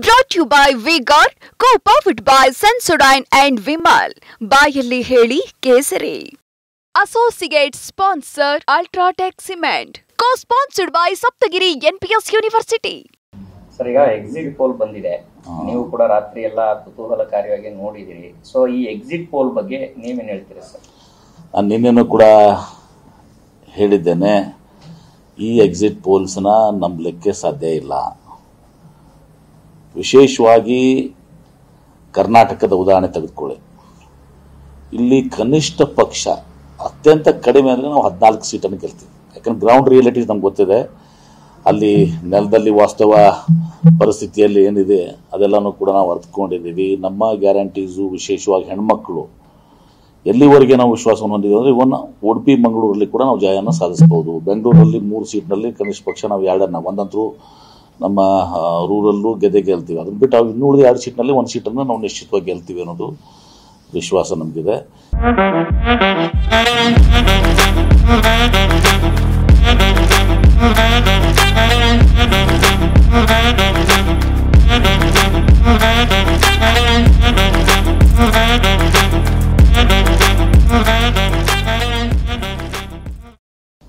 Brought to you by Vigor, co-powered by Sensodyne and Vimal. ಬಾಯಲ್ಲಿ ಹೇಳಿ ಕೇಸರಿ. Associate sponsor Ultratech Cement. Co-sponsored by Saptagiri NPS University. Sir, ಈಗ exit poll ಬಂದಿದೆ. ನೀವು ಕೂಡ ರಾತ್ರಿ ಎಲ್ಲ ಕುತೂಹಲಕಾರಿಯಾಗಿ ನೋಡಿದಿರಿ. ಸೊ ಈ ಎಕ್ಸಿಟ್ ಪೋಲ್ ಬಗ್ಗೆ ನೀವೇನು ಹೇಳ್ತೀರಿ ಸರ್? ನಾನು ನಿನ್ನೆನೂ ಕೂಡ ಹೇಳಿದ್ದೇನೆ, ಈ ಎಕ್ಸಿಟ್ ಪೋಲ್ಸ್ನ ನಂಬಲಿಕ್ಕೆ ಸಾಧ್ಯ ಇಲ್ಲ. ವಿಶೇಷವಾಗಿ ಕರ್ನಾಟಕದ ಉದಾಹರಣೆ ತೆಗೆದುಕೊಳ್ಳಿ. ಇಲ್ಲಿ ಕನಿಷ್ಠ ಪಕ್ಷ ಅತ್ಯಂತ ಕಡಿಮೆ ಅಂದರೆ ನಾವು 14 ಸೀಟನ್ನು ಗೆಲ್ತೀವಿ. ಯಾಕಂದ್ರೆ ಗ್ರೌಂಡ್ ರಿಯಾಲಿಟೀಸ್ ನಮ್ಗೆ ಗೊತ್ತಿದೆ. ಅಲ್ಲಿ ನೆಲದಲ್ಲಿ ವಾಸ್ತವ ಪರಿಸ್ಥಿತಿಯಲ್ಲಿ ಏನಿದೆ ಅದೆಲ್ಲನೂ ಕೂಡ ನಾವು ಅರ್ಥಕೊಂಡಿದ್ದೀವಿ. ನಮ್ಮ ಗ್ಯಾರಂಟೀಸು, ವಿಶೇಷವಾಗಿ ಹೆಣ್ಮಕ್ಳು ಎಲ್ಲಿವರೆಗೆ ನಾವು ವಿಶ್ವಾಸವನ್ನು ಹೊಂದಿದ್ದೀವಿ ಅಂದರೆ ಇವನ್ನ ಉಡುಪಿ ಮಂಗಳೂರಲ್ಲಿ ಕೂಡ ನಾವು ಜಯವನ್ನು ಸಾಧಿಸಬಹುದು. ಬೆಂಗಳೂರಲ್ಲಿ 3 ಸೀಟ್ನಲ್ಲಿ ಕನಿಷ್ಠ ಪಕ್ಷ ನಾವು 2 ಒಂದಂತರೂ ನಮ್ಮ ರೂರಲ್ಲೂ ಗೆಲ್ತೀವಿ. ಅದನ್ನು ಬಿಟ್ಟು ನಾವು ಇನ್ನುಳಿದ 2 ಸೀಟ್ನಲ್ಲಿ 1 ಸೀಟನ್ನು ನಾವು ನಿಶ್ಚಿತವಾಗಿ ಗೆಲ್ತೀವಿ ಅನ್ನೋದು ವಿಶ್ವಾಸ ನಮಗಿದೆ.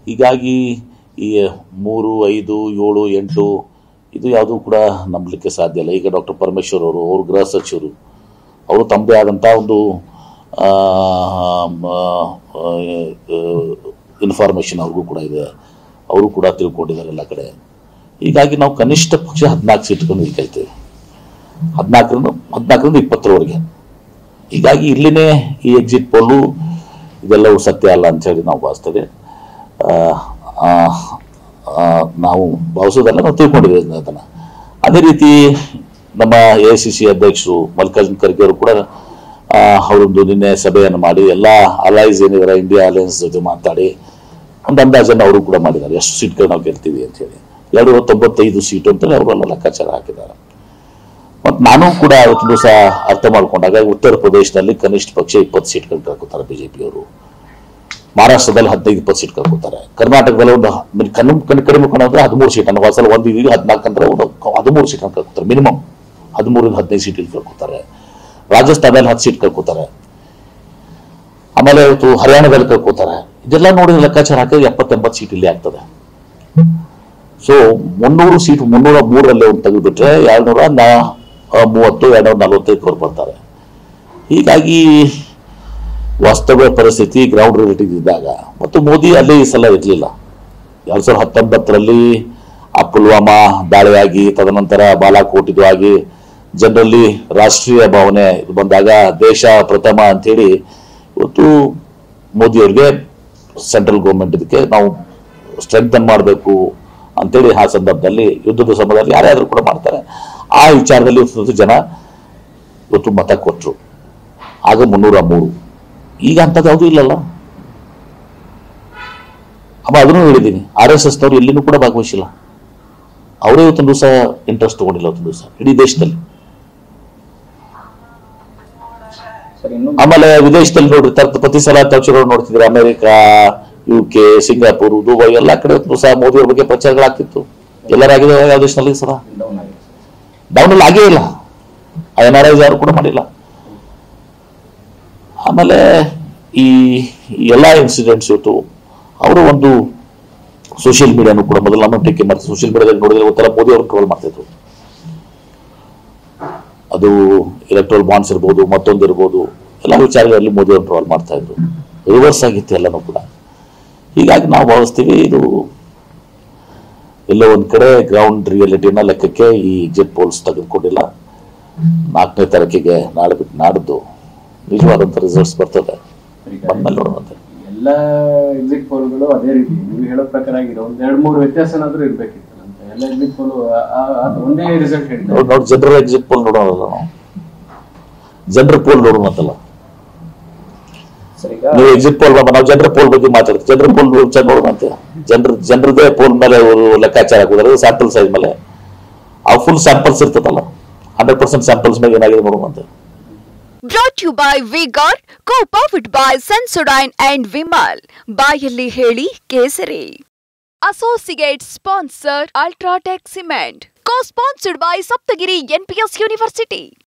ಹೀಗಾಗಿ ಈ 3, 5, 7, 8 ಇದು ಯಾವುದೂ ಕೂಡ ನಂಬಲಿಕ್ಕೆ ಸಾಧ್ಯ ಇಲ್ಲ. ಈಗ ಡಾಕ್ಟರ್ ಪರಮೇಶ್ವರ್ ಅವರು ಗೃಹ ಸಚಿವರು, ಅವರು ತಮ್ಮದೇ ಆದಂಥ ಒಂದು ಇನ್ಫಾರ್ಮೇಷನ್ ಅವ್ರಿಗೂ ಕೂಡ ಇದೆ. ಅವರು ಕೂಡ ತಿಳ್ಕೊಂಡಿದ್ದಾರೆ ಎಲ್ಲ ಕಡೆ. ಹೀಗಾಗಿ ನಾವು ಕನಿಷ್ಠ ಪಕ್ಷ 14 ಸೀಟ್ಗಳನ್ನು ಗೆಲ್ತೇವೆ, 14ರಿಂದ 20ರವರೆಗೆ. ಹೀಗಾಗಿ ಇಲ್ಲಿನೇ ಈ ಎಕ್ಸಿಟ್ ಪೋಲು ಇದೆಲ್ಲವೂ ಸತ್ಯ ಅಲ್ಲ ಅಂಥೇಳಿ ನಾವು ಭಾವಿಸ್ತೇವೆ. ನಾವು ಭಾವಿಸೋದಲ್ಲ, ನಾವು ತಿಳ್ಕೊಂಡಿದ್ದೇವೆ ಅದನ್ನು. ಅದೇ ರೀತಿ ನಮ್ಮ AICC ಅಧ್ಯಕ್ಷರು ಮಲ್ಲಿಕಾರ್ಜುನ್ ಖರ್ಗೆ ಅವರು ಕೂಡ ಅವರೊಂದು ನಿನ್ನೆ ಸಭೆಯನ್ನು ಮಾಡಿ ಎಲ್ಲ ಅಲೈಸ್ ಏನಿದ್ದಾರೆ ಇಂಡಿಯಾ ಅಲಯನ್ಸ್ ಜೊತೆ ಮಾತಾಡಿ ಒಂದು ಅಂದಾಜನ್ನು ಅವರು ಕೂಡ ಮಾಡಿದ್ದಾರೆ, ಎಷ್ಟು ಸೀಟ್ಗಳು ನಾವು ಗೆಲ್ತೀವಿ ಅಂತೇಳಿ. 295 ಸೀಟು ಅಂತೇಳಿ ಅವರೆಲ್ಲ ಲೆಕ್ಕಾಚಾರ ಹಾಕಿದ್ದಾರೆ. ಮತ್ತು ನಾನು ಕೂಡ ಅವತ್ತು ದಿವಸ ಅರ್ಥ ಮಾಡ್ಕೊಂಡಾಗ ಉತ್ತರ ಪ್ರದೇಶದಲ್ಲಿ ಕನಿಷ್ಠ ಪಕ್ಷ 20 ಸೀಟ್ಗಳು ಕಳ್ಕೊತಾರೆ ಬಿಜೆಪಿಯವರು, ಮಹಾರಾಷ್ಟ್ರದಲ್ಲಿ 15-20 ಸೀಟ್ ಕಳ್ಕೊತಾರೆ, ಕರ್ನಾಟಕದಲ್ಲಿ ಒಂದು ಕಡಿಮೆ ಕೊಂಡ್ರೆ 13 ಸೀಟನ್ನು, ಹೊಸಲ 14 ಅಂದ್ರೆ 13 ಸೀಟನ್ನು ಕಳ್ಕೊತಾರೆ. ಮಿನಿಮಮ್ 13-15 ಸೀಟ್ ಇಲ್ಲಿ ಕಳ್ಕೊತಾರೆ. ರಾಜಸ್ಥಾನದಲ್ಲಿ 10 ಸೀಟ್ ಕಳ್ಕೊತಾರೆ. ಆಮೇಲೆ ಇವತ್ತು ಹರಿಯಾಣದಲ್ಲಿ ಕಳ್ಕೊತಾರೆ. ಇದೆಲ್ಲ ನೋಡಿ ಲೆಕ್ಕಾಚಾರ ಹಾಕಿದ್ರೆ 70-80 ಸೀಟ್ ಇಲ್ಲಿ ಆಗ್ತದೆ. ಸೊ 300 ಸೀಟ್ 303ರಲ್ಲಿ ಒಂದು ತೆಗೆದುಬಿಟ್ರೆ 230, 245 ಬರ್ತಾರೆ. ಹೀಗಾಗಿ ವಾಸ್ತವ ಪರಿಸ್ಥಿತಿ ಗ್ರೌಂಡ್ ರಿಯಾಲಿಟೀಸ್ ಇದ್ದಾಗ, ಮತ್ತು ಮೋದಿ ಅಲ್ಲೇ ಈ ಸಲ ಇರಲಿಲ್ಲ. 2019ರಲ್ಲಿ ಆ ಪುಲ್ವಾಮಾ ದಾಳಿಯಾಗಿ, ತದನಂತರ ಬಾಲಾಕೋಟ್ ಇದು ಆಗಿ, ಜನರಲ್ಲಿ ರಾಷ್ಟ್ರೀಯ ಭಾವನೆ ಬಂದಾಗ ದೇಶ ಪ್ರಥಮ ಅಂಥೇಳಿ ಇವತ್ತು ಮೋದಿಯವ್ರಿಗೆ ಸೆಂಟ್ರಲ್ ಗೌರ್ಮೆಂಟ್ ಇದಕ್ಕೆ ನಾವು ಸ್ಟ್ರೆಂಥನ್ ಮಾಡಬೇಕು ಅಂತೇಳಿ ಆ ಸಂದರ್ಭದಲ್ಲಿ, ಯುದ್ಧದ ಸಮಯದಲ್ಲಿ ಯಾರ್ಯಾದರೂ ಕೂಡ ಮಾಡ್ತಾರೆ. ಆ ವಿಚಾರದಲ್ಲಿ ಜನ ಇವತ್ತು ಮತ ಕೊಟ್ಟರು. ಆಗ 303. ಈಗ ಅಂಥದ್ದು ಯಾವುದೂ ಇಲ್ಲಲ್ಲ. ಅದನ್ನು ಹೇಳಿದ್ದೀನಿ, RSSನವರು ಎಲ್ಲಿನೂ ಕೂಡ ಭಾಗವಹಿಸಿಲ್ಲ. ಅವರೇ ಇವತ್ತೊಂದು ದಿವಸ ಇಂಟ್ರೆಸ್ಟ್ ತಗೊಂಡಿಲ್ಲ. ಇವತ್ತೊಂದು ದಿವಸ ಇಡೀ ದೇಶದಲ್ಲಿ. ಆಮೇಲೆ ವಿದೇಶದಲ್ಲಿ ನೋಡ್ರಿ, ಪ್ರತಿ ಸಲ ತಕ್ಷಣ ನೋಡ್ತಿದ್ರೆ ಅಮೆರಿಕಾ, UK, ಸಿಂಗಾಪುರ್, ದುಬೈ ಎಲ್ಲ ಕಡೆ ಸಹ ಮೋದಿಯವ್ರ ಬಗ್ಗೆ ಪ್ರಚಾರಗಳಾಗ್ತಿತ್ತು. ಎಲ್ಲರಾಗಿದೆ ಯಾವ ದೇಶದಲ್ಲಿ ಸಹ ಡೌನಲ್ಲಿ ಆಗೇ ಇಲ್ಲ. NRIs ಯಾರು ಕೂಡ ಮಾಡಿಲ್ಲ. ಆಮೇಲೆ ಈ ಎಲ್ಲ ಇನ್ಸಿಡೆಂಟ್ಸ್ ಇವತ್ತು ಅವರು ಒಂದು ಸೋಷಿಯಲ್ ಮೀಡಿಯಾನು ಕೂಡ ಮೊದಲು ನಮ್ಮ ಟೀಕೆ ಮಾಡ್ತಾರೆ. ಸೋಷಿಯಲ್ ಮೀಡಿಯಾದಲ್ಲಿ ನೋಡಿದ್ರೆ ಒಂಥರ ಮೋದಿ ಅವರು ಟ್ರೋಲ್ ಮಾಡ್ತಿದ್ರು. ಅದು ಎಲೆಕ್ಟ್ರಲ್ ಬಾಂಡ್ಸ್ ಇರ್ಬೋದು, ಮತ್ತೊಂದು ಇರ್ಬೋದು, ಎಲ್ಲ ವಿಚಾರಗಳಲ್ಲಿ ಮೋದಿ ಅವರು ಟ್ರೋಲ್ ಮಾಡ್ತಾ ಇದ್ರು. ರಿವರ್ಸ್ ಆಗಿತ್ತು ಎಲ್ಲನೂ ಕೂಡ. ಹೀಗಾಗಿ ನಾವು ಭಾವಿಸ್ತೀವಿ ಇದು ಎಲ್ಲೋ ಒಂದು ಕಡೆ ಗ್ರೌಂಡ್ ರಿಯಾಲಿಟಿನ ಲೆಕ್ಕಕ್ಕೆ ಈ ಎಕ್ಸಿಟ್ ಪೋಲ್ಸ್ ತೆಗೆದುಕೊಂಡಿಲ್ಲ. 4ನೇ ತಾರೀಕಿಗೆ ನಾಡಿದ್ದು ನಿಜವಾದಂಥ ರಿಸಲ್ಟ್ಸ್ ಬರ್ತದೆ. ಬಂದ್ಮೇಲೆ ನೋಡುವಂತೆ ಎಲ್ಲ ಎಕ್ಸಿಟ್ ಪೋಲ್ಗಳು ಅದೇ ರೀತಿ ನೀವು ಹೇಳೋ ಪ್ರಕಾರ ಆಗಿರೋ 2-3 ವ್ಯತ್ಯಾಸನಾದ್ರೂ ಇರ್ಬೇಕಿತ್ತು. ಎಲ್ಲ ಎಕ್ಸಿಟ್ ಪೋಲ್ ಒಂದೇ ರಿಸಲ್ಟ್ ಹೇಳ್ತಾರೆ. ನೋಡಿ, ಜನರಲ್ ಎಕ್ಸಿಟ್ ಪೋಲ್ ನೋಡೋಣಲ್ಲ, ನಾವು ಜನರಲ್ ಪೋಲ್ ನೋಡೋಣಂತಲ್ಲ. ನೀವು ಎಕ್ಸಿಟ್ ಪೋಲ್ ನಾವು ಜನರಲ್ ಪೋಲ್ ಬಗ್ಗೆ ಮಾತಾಡ್ತೀವಿ. ಜನರಲ್ ಪೋಲ್ ನೋಡೋಣಂತೆ. ಜನರದೇ ಪೋಲ್ ಮೇಲೆ ಅವರು ಲೆಕ್ಕಾಚಾರ ಹಾಕಿದ್ರೆ ಸ್ಯಾಂಪಲ್ ಸೈಜ್ ಮೇಲೆ ಆ ಫುಲ್ ಸ್ಯಾಂಪಲ್ಸ್ ಇರ್ತದಲ್ಲ, 100% ಸ್ಯಾಂಪಲ್ಸ್ ಮೇಲೆ ಏನಾಗಿದೆ ನೋಡುವಂತೆ. Brought to you by Vigor, co-powered by Sensodyne and Vimal. ಬಾಯಲ್ಲಿ ಹೇಳಿ ಕೇಸರಿ. Associate sponsor Ultratech Cement. Co-sponsored by Saptagiri NPS University.